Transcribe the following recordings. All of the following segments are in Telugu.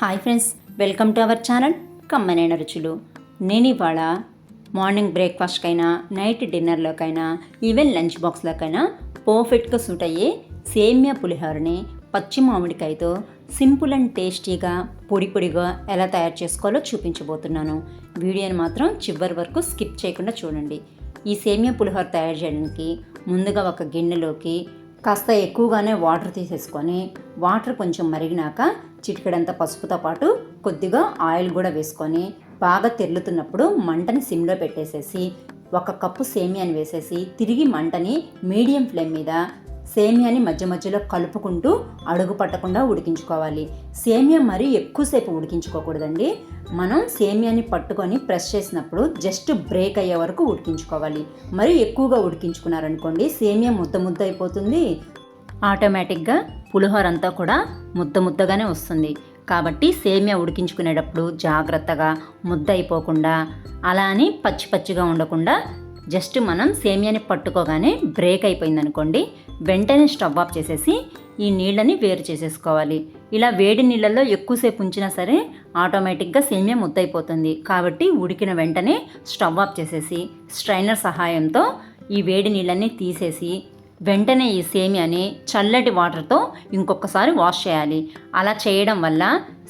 Hi friends, welcome to our channel కమ్మనైన రుచులు. నేను ఇవాళ మార్నింగ్ బ్రేక్ఫాస్ట్కైనా, నైట్ డిన్నర్లోకైనా, ఈవెన్ లంచ్ బాక్స్లోకైనా పర్ఫెక్ట్గా సూట్ అయ్యే సేమియా పులిహోరని పచ్చి మామిడికాయతో సింపుల్ అండ్ టేస్టీగా పొడిగా ఎలా తయారు చేసుకోవాలో చూపించబోతున్నాను. వీడియోని మాత్రం చివరి వరకు స్కిప్ చేయకుండా చూడండి. ఈ సేమియా పులిహోర తయారు చేయడానికి ముందుగా ఒక గిన్నెలోకి కాస్త ఎక్కువగానే వాటర్ తీసేసుకొని, వాటర్ కొంచెం మరిగినాక చిటికెడంత పసుపుతో పాటు కొద్దిగా ఆయిల్ కూడా వేసుకొని బాగా తెరులుతున్నప్పుడు మంటని సిమ్లో పెట్టేసేసి 1 కప్పు సేమియాని వేసేసి తిరిగి మంటని మీడియం ఫ్లేమ్ మీద సేమియాని మధ్య మధ్యలో కలుపుకుంటూ అడుగు పట్టకుండా ఉడికించుకోవాలి. సేమియా మరీ ఎక్కువసేపు ఉడికించుకోకూడదండి. మనం సేమియాని పట్టుకొని ప్రెస్ చేసినప్పుడు జస్ట్ బ్రేక్ అయ్యే వరకు ఉడికించుకోవాలి. మరీ ఎక్కువగా ఉడికించుకున్నారనుకోండి సేమియా ముద్ద అయిపోతుంది. ఆటోమేటిక్గా పులిహోర అంతా కూడా ముద్దగానే వస్తుంది. కాబట్టి సేమియా ఉడికించుకునేటప్పుడు జాగ్రత్తగా ముద్ద అయిపోకుండా, అలా అని పచ్చిగా ఉండకుండా జస్ట్ మనం సేమియాని పట్టుకోగానే బ్రేక్ అయిపోయిందనుకోండి, వెంటనే స్టవ్ ఆఫ్ చేసేసి ఈ నీళ్ళని వేరు చేసేసుకోవాలి. ఇలా వేడి నీళ్ళల్లో ఎక్కువసేపు ఉంచినా సరే ఆటోమేటిక్గా సేమియా ముద్దయిపోతుంది. కాబట్టి ఉడికిన వెంటనే స్టవ్ ఆఫ్ చేసేసి స్ట్రైనర్ సహాయంతో ఈ వేడి నీళ్ళని తీసేసి వెంటనే ఈ సేమియాని చల్లటి వాటర్తో ఇంకొకసారి వాష్ చేయాలి. అలా చేయడం వల్ల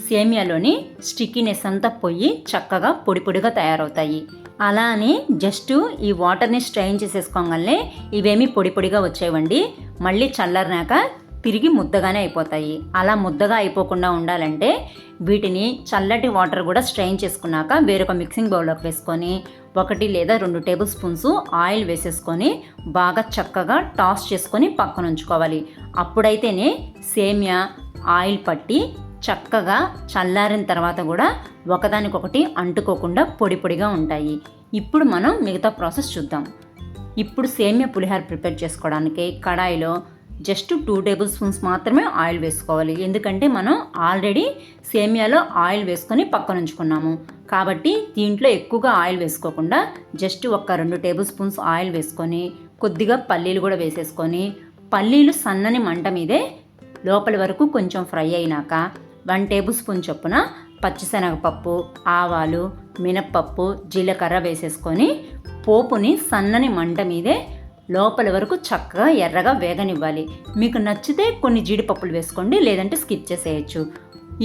సేమియాలోని స్టిక్కీనెస్ అంతా పోయి చక్కగా పొడిగా తయారవుతాయి. అలా అని జస్ట్ ఈ వాటర్ని స్ట్రెయిన్ చేసేసుకోగానే ఇవేమీ పొడిగా వచ్చేవండి. మళ్ళీ చల్లరినాక తిరిగి ముద్దగానే అయిపోతాయి. అలా ముద్దగా అయిపోకుండా ఉండాలంటే వీటిని చల్లటి వాటర్ కూడా స్ట్రెయిన్ చేసుకున్నాక వేరొక మిక్సింగ్ బౌల్లోకి వేసుకొని 1 లేదా 2 టేబుల్ స్పూన్స్ ఆయిల్ వేసేసుకొని బాగా చక్కగా టాస్ చేసుకొని పక్కన ఉంచుకోవాలి. అప్పుడైతేనే సేమియా ఆయిల్ పట్టి చక్కగా చల్లారిన తర్వాత కూడా ఒకదానికొకటి అంటుకోకుండా పొడిగా ఉంటాయి. ఇప్పుడు మనం మిగతా ప్రాసెస్ చూద్దాం. ఇప్పుడు సేమియా పులిహోర ప్రిపేర్ చేసుకోవడానికి కడాయిలో జస్ట్ 2 టేబుల్ స్పూన్స్ మాత్రమే ఆయిల్ వేసుకోవాలి. ఎందుకంటే మనం ఆల్రెడీ సేమియాలో ఆయిల్ వేసుకొని పక్కన ఉంచుకున్నాము. కాబట్టి దీంట్లో ఎక్కువగా ఆయిల్ వేసుకోకుండా జస్ట్ 2 టేబుల్ స్పూన్స్ ఆయిల్ వేసుకొని కొద్దిగా పల్లీలు కూడా వేసేసుకొని, పల్లీలు సన్నని మంట మీదే లోపలి వరకు కొంచెం ఫ్రై అయినాక 1 టేబుల్ స్పూన్ చొప్పున పచ్చిశనగపప్పు, ఆవాలు, మినప్పప్పు, జీలకర్ర వేసేసుకొని పోపుని సన్నని మంట మీదే లోపల వరకు చక్కగా ఎర్రగా వేగనివ్వాలి. మీకు నచ్చితే కొన్ని జీడిపప్పులు వేసుకోండి, లేదంటే స్కిప్ చేసేయచ్చు.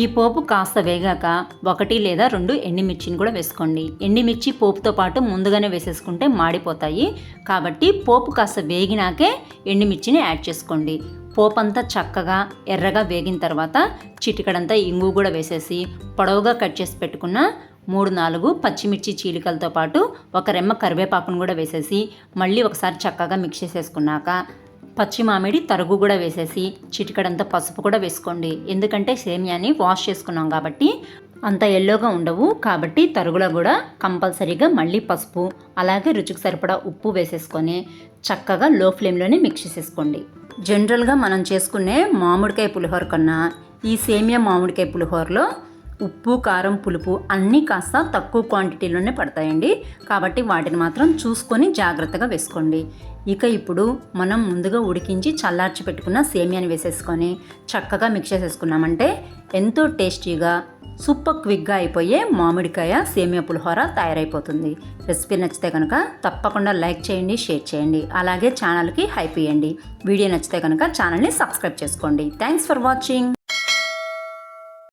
ఈ పోపు కాస్త వేగాక 1 లేదా 2 ఎండుమిర్చిని కూడా వేసుకోండి. ఎండుమిర్చి పోపుతో పాటు ముందుగానే వేసేసుకుంటే మాడిపోతాయి. కాబట్టి పోపు కాస్త వేగినాకే ఎండుమిర్చిని యాడ్ చేసుకోండి. పోపు అంతా చక్కగా ఎర్రగా వేగిన తర్వాత చిటికడంతా ఇంగు కూడా వేసేసి పొడవుగా కట్ చేసి పెట్టుకున్న 3-4 పచ్చిమిర్చి చీలికలతో పాటు 1 రెమ్మ కరివేపాకును కూడా వేసేసి మళ్ళీ ఒకసారి చక్కగా మిక్స్ చేసేసుకున్నాక పచ్చి మామిడి తరుగు కూడా వేసేసి చిటికడంతా పసుపు కూడా వేసుకోండి. ఎందుకంటే సేమియాని వాష్ చేసుకున్నాం కాబట్టి అంత ఎల్లోగా ఉండవు. కాబట్టి తరుగులో కూడా కంపల్సరీగా మళ్ళీ పసుపు, అలాగే రుచికి సరిపడా ఉప్పు వేసేసుకొని చక్కగా లో ఫ్లేమ్లోనే మిక్స్ చేసేసుకోండి. జనరల్గా మనం చేసుకునే మామిడికాయ పులిహోర కన్నా ఈ సేమియా మామిడికాయ పులిహోరలో ఉప్పు, కారం, పులుపు అన్నీ కాస్త తక్కువ క్వాంటిటీలోనే పడతాయండి. కాబట్టి వాటిని మాత్రం చూసుకొని జాగ్రత్తగా వేసుకోండి. ఇక ఇప్పుడు మనం ముందుగా ఉడికించి చల్లార్చి పెట్టుకున్న సేమియాని వేసేసుకొని చక్కగా మిక్స్ చేసేసుకున్నామంటే ఎంతో టేస్టీగా సూపర్ క్విక్గా అయిపోయే మామిడికాయ సేమియా పులిహోర తయారైపోతుంది. రెసిపీ నచ్చితే కనుక తప్పకుండా లైక్ చేయండి, షేర్ చేయండి, అలాగే ఛానల్కి హైప్ ఇవ్వండి. వీడియో నచ్చితే కనుక ఛానల్ని సబ్స్క్రైబ్ చేసుకోండి. Thanks for watching.